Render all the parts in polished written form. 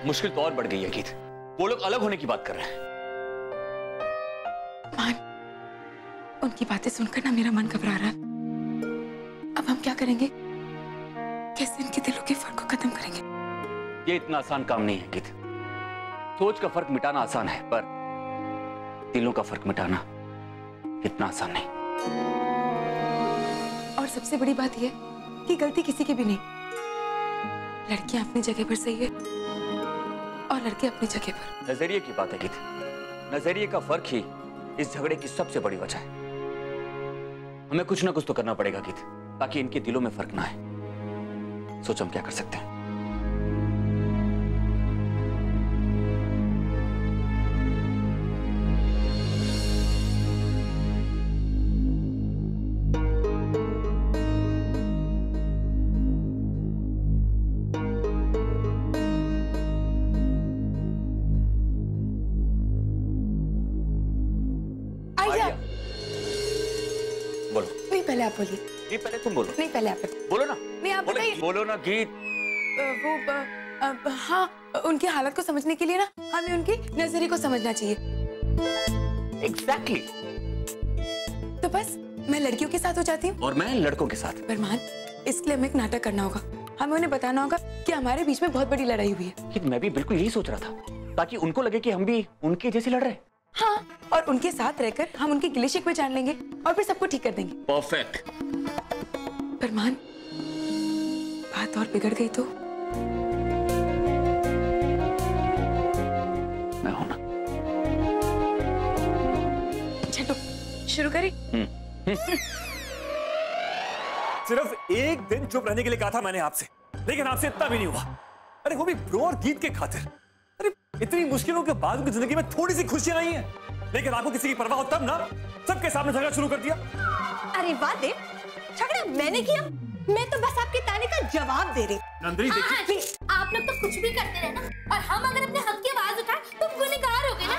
मुश्किल तो और बढ़ गई है गीत। वो लोग अलग होने की बात कर रहे हैं। मान, उनकी बातें सुनकर ना मेरा मन घबरा रहा है। अब हम क्या करेंगे? कैसे इनके दिलों के फर्क को खत्म करेंगे? ये इतना आसान काम नहीं है गीत। सोच का फर्क मिटाना आसान है, पर दिलों का फर्क मिटाना इतना आसान नहीं। और सबसे बड़ी बात यह कि गलती किसी की भी नहीं। लड़कियां अपनी जगह पर सही है और लड़के अपनी जगह पर। नजरिए की बात है गीत। नजरिए का फर्क ही इस झगड़े की सबसे बड़ी वजह है। हमें कुछ ना कुछ तो करना पड़ेगा गीत, ताकि इनके दिलों में फर्क ना आए। सोच हम क्या कर सकते हैं। बोलो। नहीं, पहले आप बोलिए। नहीं, पहले तुम बोलो। नहीं, पहले आप बोलो ना। नहीं, आप बताइए। बोलो ना गीत। हाँ, उनकी हालत को समझने के लिए ना हमें उनकी नजरिए को समझना चाहिए। एग्जैक्टली। तो बस मैं लड़कियों के साथ हो जाती हूँ और मैं लड़कों के साथ। फरमान, इसके लिए हमें एक नाटक करना होगा। हमें उन्हें बताना होगा कि हमारे बीच में बहुत बड़ी लड़ाई हुई है। मैं भी बिल्कुल यही सोच रहा था, ताकि उनको लगे कि हम भी उनके जैसे लड़ रहे हैं। हाँ, और उनके साथ रहकर हम उनके गिले शिकवे जान लेंगे और फिर सबको ठीक कर देंगे। परफेक्ट। फरमान, बात और बिगड़ गई तो? मैं हूं ना। चलो शुरू करें। सिर्फ एक दिन चुप रहने के लिए कहा था मैंने आपसे, लेकिन आपसे इतना भी नहीं हुआ। अरे वो भी ब्रो और गीत के खातिर। अरे इतनी मुश्किलों के बाद उनकी जिंदगी में थोड़ी सी खुशियां आई हैं, लेकिन आपको किसी की परवाह हो तब ना सबके सामने झगड़ा शुरू कर दिया। अरे वाह देव, झगड़ा मैंने किया? मैं तो बस आपके ताने का जवाब दे रही। नंदनी देखिए, आप लोग तो कुछ भी करते रहना, और हम अगर अपने हक की आवाज उठाएं तो गुनहगार हो गए ना।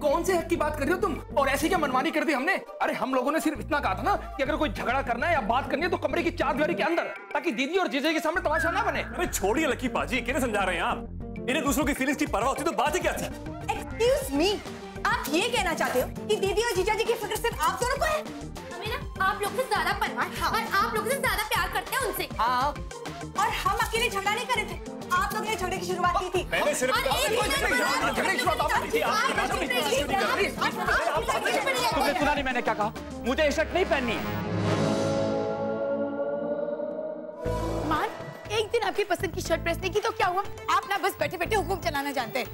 कौन से हक की बात कर रहे हो तुम? और ऐसी क्या मनमानी कर दी हमने? अरे हम लोगों ने सिर्फ इतना कहा था ना कि अगर कोई झगड़ा करना है या बात करनी है तो कमरे की चार दीवारी के अंदर, ताकि दीदी और जीजा के सामने तमाशा ना बने। अरे छोड़िए लकी पाजी, किन्हें समझा रहे हैं आप? इन्हें दूसरों की फीलिंग्स की परवाह होती तो बात ही क्या थी? एक्सक्यूज मी, आप ये कहना चाहते हो कि दीदी और जीजा जी की फिक्र सिर्फ आप दोनों को है? हमें ना आप लोग से ज्यादा परवाह है, और आप लोग से ज्यादा प्यार करते हैं उनसे। हाँ, और हम अकेले झगड़ा नहीं कर रहे थे, आप लोगों ने झगड़े की शुरुआत की थी। मैंने सिर्फ तुमने सुना नहीं मैंने क्या कहा? मुझे ये शर्ट नहीं पहननी है। मान, एक दिन आपकी पसंद की शर्ट प्रेस नहीं की तो क्या हुआ? आप ना बस बैठे बैठे हुक्म चलाना जानते हैं,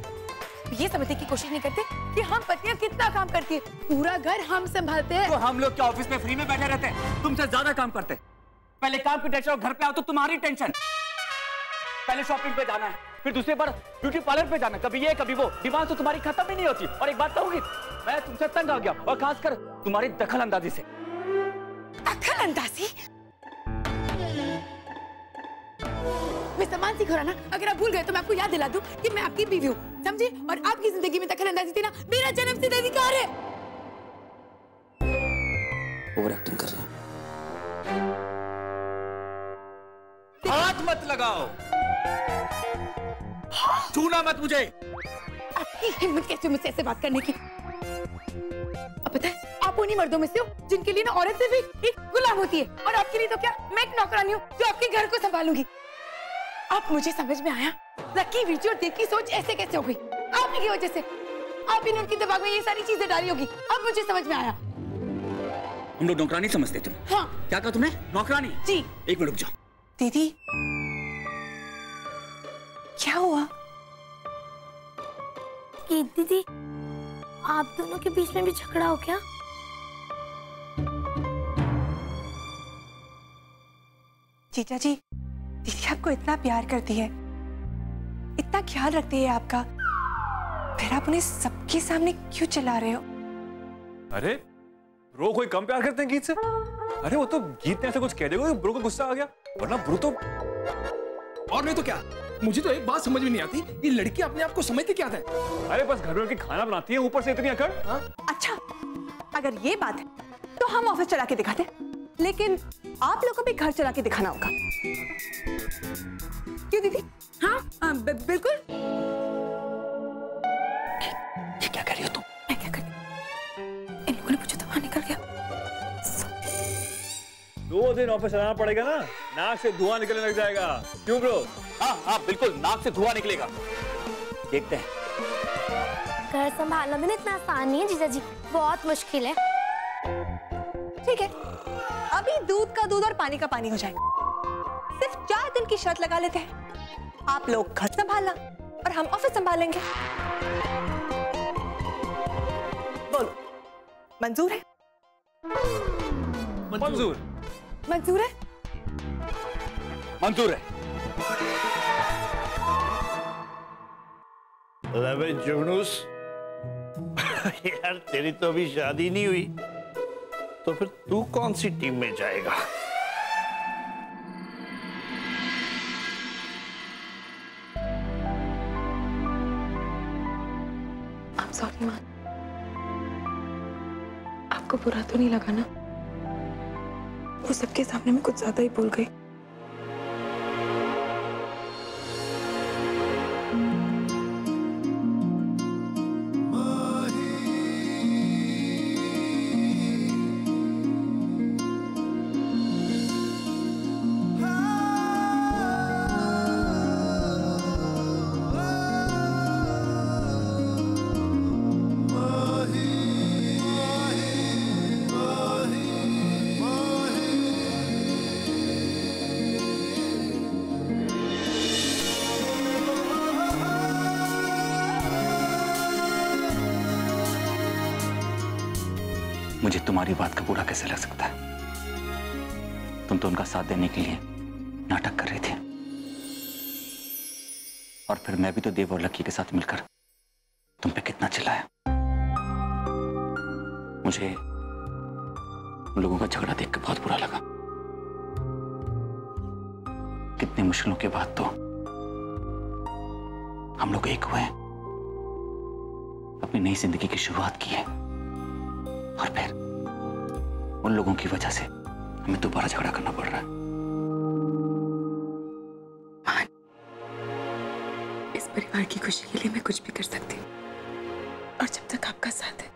ये समझने की कोशिश नहीं करते कि हम पतियां कितना काम करती है। पूरा घर हम संभालते हैं। तो हम लोग क्या ऑफिस में फ्री में बैठे रहते हैं? तुमसे ज्यादा काम करते हैं। पहले काम की टेंशन और घर पे आओ तो तुम्हारी टेंशन। पहले शॉपिंग पे जाना है, फिर दूसरी बार ब्यूटी पार्लर पे जाना, कभी ये कभी वो। डिमांड तो तुम्हारी खत्म ही नहीं होती। और एक बात कहूंगी, मैं तुमसे तंग आ गया, और खासकर तुम्हारी दखल अंदाजी से। दखल अंदाजी? मैं सामान सीख रहा ना, अगर आप भूल गए तो मैं आपको याद दिला दूं कि मैं आपकी बीवी हूँ, समझे? और आपकी जिंदगी में दखल अंदाजी देना मेरा जन्मसिद्ध अधिकार है। ओवर एक्टिंग कर रहे हैं। हाथ मत लगाओ, छूना मत मुझे। आपकी हिम्मत कैसे मुझसे ऐसे बात करने की? अब पता है, आप उन्हीं मर्दों में से हो जिनके लिए ना औरत सिर्फ एक गुलाम होती है, और आपके लिए तो क्या, मैं एक नौकरानी हूँ जो आपके घर को संभालूंगी। अब मुझे समझ में आया, लकी, विजय और देव की सोच ऐसे कैसे हो गई? आप ही की वजह से। आप ही ने उनके दिमाग में ये सारी चीजें डाली होगी। अब मुझे समझ में आया। हम लोग नौकरानी समझते तुम? हाँ। क्या कहा तुमने? नौकरानी? जी। एक मिनट रुक जाओ। दीदी, क्या हुआ? दीदी, आप दोनों के बीच में भी झगड़ा हो क्या? जीजा जी, दीदी आपको इतना प्यार करती है, इतना ख्याल रखती है आपका, फिर आप उन्हें सबके सामने क्यों चिल्ला रहे हो? अरे ब्रो कोई कम प्यार करते हैं गीत से? अरे वो तो गीत ने ऐसा कुछ कह देगा कि ब्रो को गुस्सा आ गया, वरना ब्रो तो। और नहीं तो क्या? मुझे तो एक बात समझ में नहीं आती, ये लड़की अपने आप को समझती क्या है? अरे बस घर में उनकी खाना बनाती है, ऊपर से इतनी अकड़। अच्छा, अगर ये बात है तो हम ऑफिस चला के दिखाते हैं, लेकिन आप लोगों को भी घर चला के दिखाना होगा। क्यों दीदी? हाँ, बिल्कुल। ऑफिस चलाना पड़ेगा ना, नाक से धुआं निकलने लग जाएगा। क्यों ब्रो? हाँ हाँ बिल्कुल, नाक से धुआं निकलेगा। देखते हैं। घर संभालना भी ना इतना आसान नहीं है जीजा जी, बहुत मुश्किल है। ठीक है, अभी दूध का दूध और पानी का पानी हो जाएगा। सिर्फ 4 दिन की शर्त लगा लेते हैं। आप लोग घर संभालना और हम ऑफिस संभालेंगे। बोलो, मंजूर है? मंजूर। मंजूर है? मंजूर है। अबे जुगनूस, यार तेरी तो अभी शादी नहीं हुई, तो फिर तू कौन सी टीम में जाएगा? I'm sorry मान, आपको बुरा तो नहीं लगा ना? वो सबके सामने मैं कुछ ज्यादा ही बोल गई। मुझे तुम्हारी बात का बुरा कैसे लग सकता है? तुम तो उनका साथ देने के लिए नाटक कर रहे थे, और फिर मैं भी तो देव और लकी के साथ मिलकर तुम पे कितना चिल्लाया। मुझे उन लोगों का झगड़ा देख कर बहुत बुरा लगा। कितनी मुश्किलों के बाद तो हम लोग एक हुए हैं, अपनी नई जिंदगी की शुरुआत की है, और फिर उन लोगों की वजह से हमें दोबारा झगड़ा करना पड़ रहा है। मान, इस परिवार की खुशी के लिए मैं कुछ भी कर सकती हूँ, और जब तक आपका साथ है।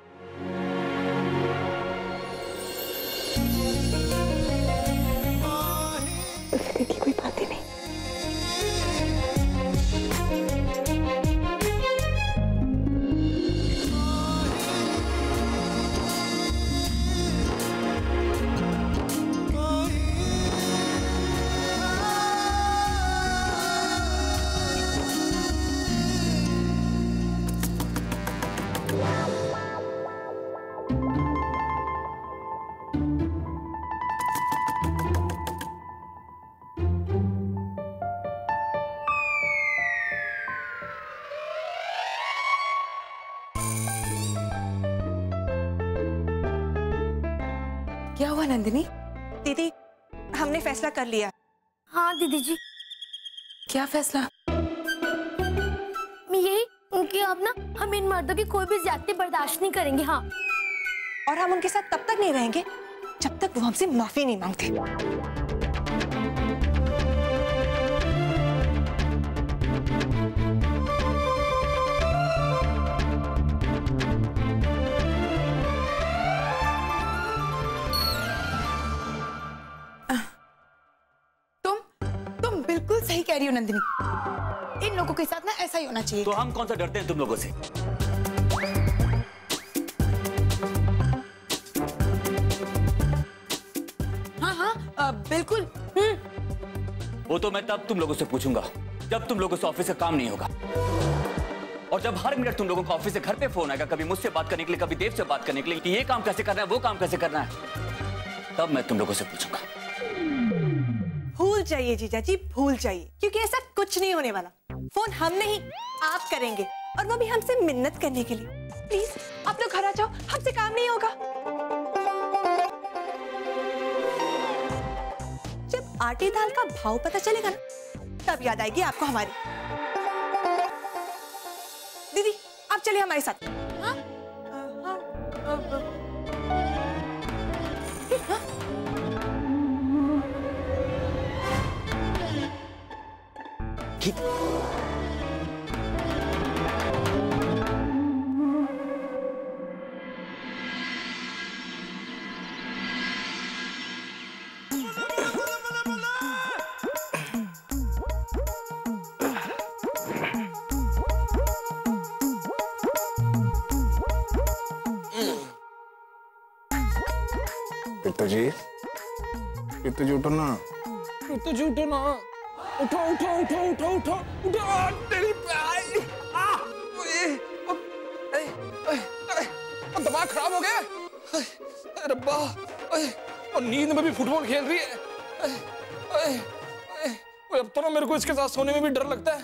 तो फिक्र की कोई बात ही नहीं। क्या हुआ नंदिनी? दीदी, हमने फैसला कर लिया। हाँ दीदी जी। क्या फैसला? यही कि अब ना हम इन मर्दों की कोई भी ज्यादती बर्दाश्त नहीं करेंगे। हाँ, और हम उनके साथ तब तक नहीं रहेंगे जब तक वो हमसे माफी नहीं मांगते। तुम बिल्कुल सही कह रही हो नंदिनी। इन लोगों के साथ ना ऐसा ही होना चाहिए। तो हम कौन सा डरते हैं तुम लोगों से? हाँ हाँ बिल्कुल। वो तो मैं तब तुम लोगों से पूछूंगा जब तुम लोगों से ऑफिस का काम नहीं होगा, और जब हर मिनट तुम लोगों को ऑफिस से घर पे फोन आएगा, कभी मुझसे बात करने के लिए, कभी देव से बात करने के लिए, कि ये काम कैसे करना है, वो काम कैसे करना है, तब मैं तुम लोगों से पूछूंगा। भूल जाइए जीजा जी, भूल जाइए, क्योंकि ऐसा कुछ नहीं होने वाला। फोन हम नहीं, आप करेंगे, और वो भी हमसे मिन्नत करने के लिए। प्लीज आप लोग घर आ जाओ, हमसे काम नहीं होगा। जब आटे दाल का भाव पता चलेगा ना, तब याद आएगी आपको हमारी। दीदी आप चलिए हमारे साथ। हाँ? प्रीतो जी उठो ना, प्रीतो जी उठो ना, उठो उठो उठो उठो उठो उठो, तेरी दिमाग खराब हो गया, रब्बा, और नींद में भी फुटबॉल खेल रही है। अब तो ना मेरे को इसके साथ सोने में भी डर लगता है,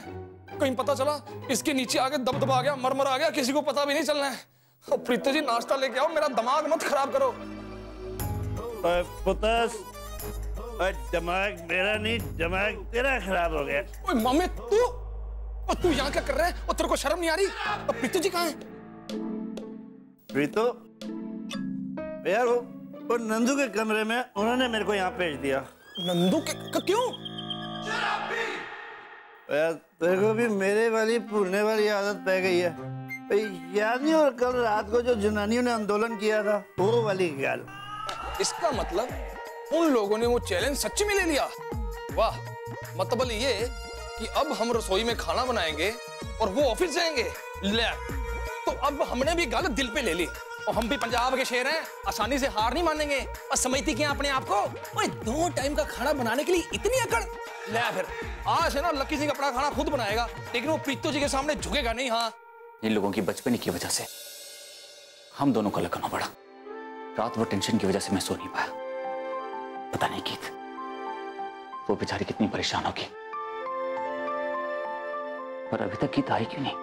कहीं पता चला इसके नीचे आके दबदबा आ गया, मरमर आ गया, किसी को पता भी नहीं चलना है। प्रीतो जी नाश्ता लेके आओ, मेरा दिमाग मत खराब करो। पुतस, दिमाग मेरा नहीं, दिमाग तेरा खराब हो गया। ओए मामे तू यहाँ क्या कर रहा है? और तेरे को शर्म नहीं आ रही? अब प्रीतो जी कहाँ हैं? प्रीतो यार वो नंदू के कमरे में, उन्होंने मेरे को यहाँ भेज दिया। नंदू के क्यों? यार तेरे को भी मेरे वाली भूलने वाली आदत पै गई है, याद नहीं? और कल रात को जो जनानियों ने आंदोलन किया था, वो वाली गल। इसका मतलब उन लोगों ने वो चैलेंज सच्ची में ले लिया। वाह, मतलब ये कि अब हम रसोई में खाना बनाएंगे और वो ऑफिस जाएंगे। ले, तो अब हमने भी गल दिल पे ले ली, और हम भी पंजाब के शेर हैं, आसानी से हार नहीं मानेंगे। और समझती क्या अपने आप को? ओए 2 टाइम का खाना बनाने के लिए इतनी अकड़? ले फिर आज है ना लक्की सिंह अपना खाना खुद बनाएगा, लेकिन वो प्रीतो जी के सामने झुकेगा नहीं। हाँ, इन लोगों की बचपन की वजह से हम दोनों को लगना पड़ा। रात वो टेंशन की वजह से मैं सो नहीं पाया। पता नहीं गीत, वो बेचारी कितनी परेशान होगी, पर अभी तक गीत आई क्यों नहीं?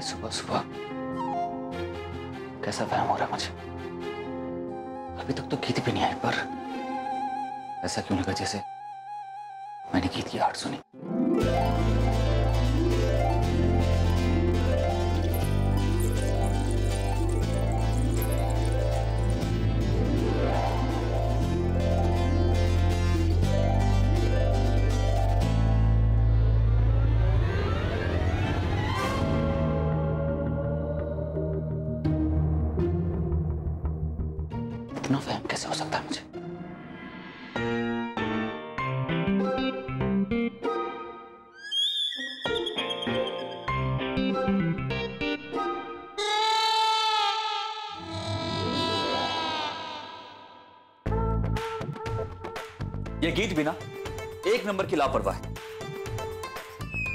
सुबह सुबह कैसा वहम हो रहा है मुझे? अभी तक तो गीत भी नहीं आई, पर ऐसा क्यों लगा जैसे मैंने गीत की आवाज सुनी। इतना वहम कैसे हो सकता है मुझे? ये गीत भी ना एक नंबर की लापरवाह है।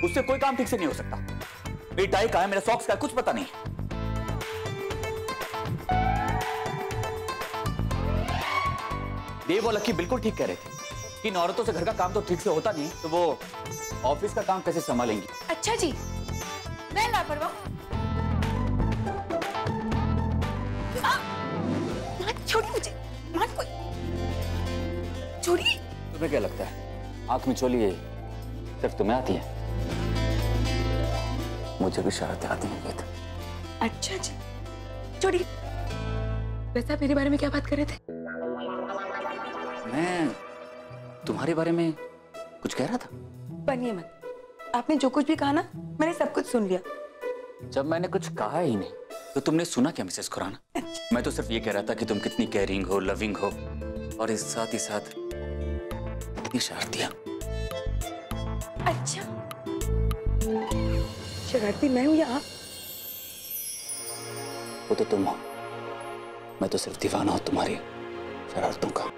उससे कोई काम ठीक से नहीं हो सकता। मेरी टाई कहाँ है, मेरा सॉक्स का कुछ पता नहीं। देव और लक्की बिल्कुल ठीक कह रहे थे कि इन औरतों से घर का काम तो ठीक से होता नहीं, तो वो ऑफिस का काम कैसे संभालेंगी? अच्छा जी, मैं लापरवाह? छोड़ी मुझे, मत कोई छोड़ी। तुम्हें क्या लगता है आंख में चोली है सिर्फ तुम्हें आती है? मुझे भी शरारतें आती हैं। अच्छा जी, छोड़ी। वैसे आप मेरे बारे में क्या बात कर रहे थे? मैं तुम्हारे बारे में कुछ कह रहा था। बनिए मत, आपने जो कुछ भी कहा ना, मैंने सब कुछ सुन लिया। जब मैंने कुछ कहा ही नहीं तो तुमने सुना क्या मिसेस खुराना? अच्छा। मैं तो सिर्फ ये कह रहा था कि तुम कितनी केयरिंग हो, लविंग हो, और इस साथ ही साथ इतनी शरारती। अच्छा, शरारती मैं हूँ या आप? वो तो तुम हो, मैं तो सिर्फ दीवाना हूं तुम्हारी शरारतों का।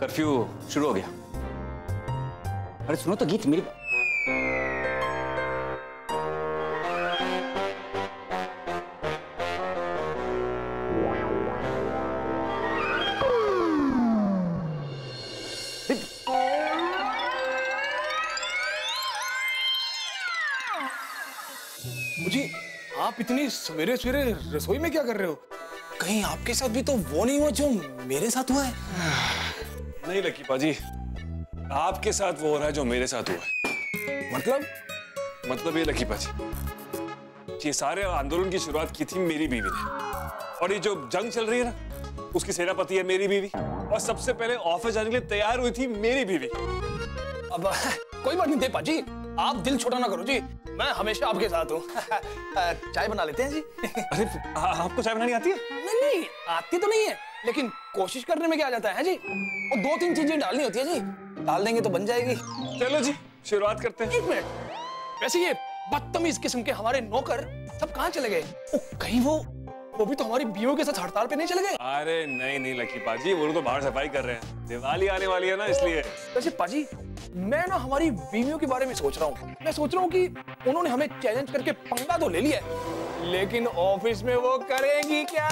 कर्फ्यू शुरू हो गया। अरे सुनो तो गीत, मेरी आप इतनी सवेरे सवेरे रसोई में क्या कर रहे हो? कहीं आपके साथ भी तो वो नहीं हुआ जो मेरे साथ हुआ है? नहीं लकी पाजी, आपके साथ वो हो रहा है जो मेरे साथ हुआ है। मतलब ये लकी पाजी, ये सारे आंदोलन की शुरुआत की थी मेरी बीवी ने, और ये जो जंग चल रही है ना, उसकी सेनापति है मेरी बीवी, और सबसे पहले ऑफिस जाने के लिए तैयार हुई थी मेरी बीवी। अब कोई बात नहीं दे पाजी, आप दिल छोटा ना करो जी, मैं हमेशा आपके साथ हूँ। चाय बना लेते हैं जी। अरे आपको चाय बनानी आती है? नहीं आती तो नहीं है, लेकिन कोशिश करने में क्या जाता है जी। वो 2-3 चीजें डालनी होती है जी, डाल देंगे तो बन जाएगी। चलो जी शुरुआत करते हैं। 1 मिनट, वैसे ये बदतमीज किस्म के हमारे नौकर सब कहाँ चले गए? कहीं वो भी तो हमारी बीवियों के साथ हड़ताल पे नहीं चले गए? अरे नहीं लकी पाजी, वो लोग तो बाहर सफाई कर रहे हैं, दिवाली आने वाली है ना इसलिए। वैसे पाजी, मैं ना हमारी बीवियों के बारे में सोच रहा हूँ। मैं सोच रहा हूँ कि उन्होंने हमें चैलेंज करके पंगा तो ले लिया है, लेकिन ऑफिस में वो करेंगी क्या?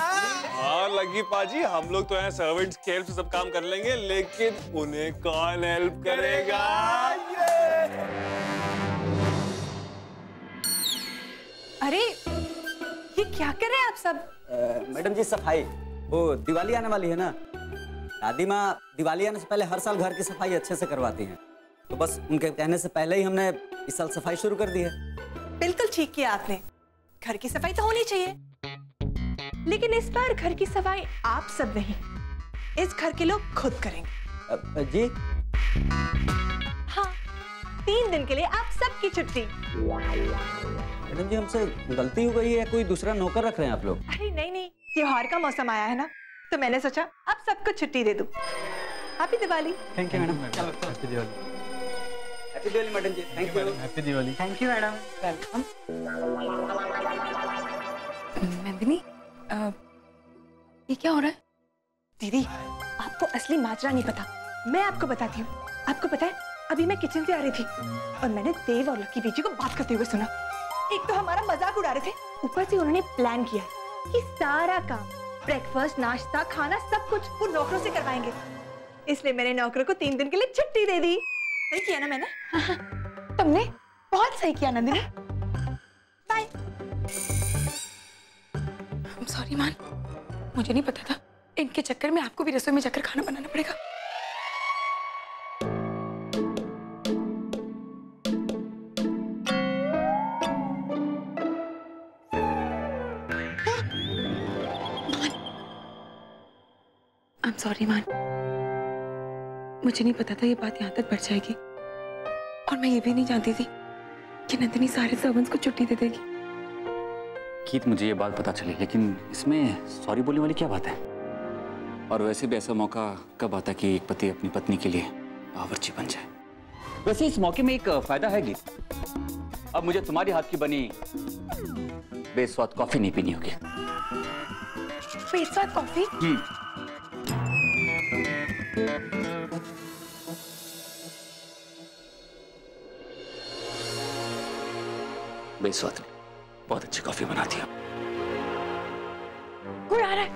हाँ लकी पाजी, हम लोग तो यहाँ सर्वेंट्स की हेल्प से सब काम कर लेंगे, लेकिन उन्हें कौन हेल्प करेगा? अरे ये क्या कर रहे हैं आप सब? मैडम जी सफाई, वो दिवाली आने वाली है ना, दादी माँ दिवाली आने से पहले हर साल घर की सफाई अच्छे से करवाती हैं, तो बस उनके कहने से पहले ही हमने इस साल सफाई शुरू कर दी है। बिल्कुल ठीक किया आपने, घर की सफाई तो होनी चाहिए, लेकिन इस बार घर की सफाई आप सब नहीं, इस घर के लोग खुद करेंगे। जी हाँ, 3 दिन के लिए आप सबकी छुट्टी। मैडम जी हमसे गलती हो गई है, कोई दूसरा नौकर रख रहे हैं आप लोग? अरे नहीं, त्योहार का मौसम आया है ना, तो मैंने सोचा अब सबको छुट्टी दे दूं। Happy Diwali. Thank you madam. Happy Diwali. Happy Diwali madam ji. Thank you. Happy Diwali. Thank you madam. Welcome. Nandini, ये क्या हो रहा है? दीदी, आपको असली माजरा नहीं पता, मैं आपको बताती हूँ। आपको पता है, अभी मैं किचन से आ रही थी और मैंने देव और लकी बीजी को बात करते हुए सुना। एक तो हमारा मजाक उड़ा रहे थे, ऊपर से उन्होंने प्लान किया है कि सारा काम, ब्रेकफास्ट, नाश्ता, खाना सब कुछ वो नौकरों से करवाएंगे। इसलिए मैंने नौकरों को 3 दिन के लिए छुट्टी दे दी। सही किया ना मैंने? तुमने बहुत सही किया नंदिनी। बाय। सॉरी मान, मुझे नहीं पता था इनके चक्कर में आपको भी रसोई में जाकर खाना बनाना पड़ेगा। I'm sorry मान, मुझे नहीं पता था ये बात यहाँ तक बढ़ जाएगी, और मैं ये भी नहीं जानती थी कि नंदिनी सारे सर्वेंट्स को छुट्टी दे देगी। कीत, मुझे ये बात पता चली, लेकिन इसमें सॉरी बोलने वाली क्या बात है? और वैसे भी ऐसा मौका कब आता कि एक पति अपनी पत्नी के लिए बावर्ची बन जाए? वैसे इस मौके में एक फायदा है गीत, अब मुझे तुम्हारी हाथ की बनी बेस्वाद कॉफी नहीं पीनी होगी। बेस्वाद कॉफी? बेस्वाद नहीं, बहुत अच्छी कॉफी बनाती है। कोई आ रहा है।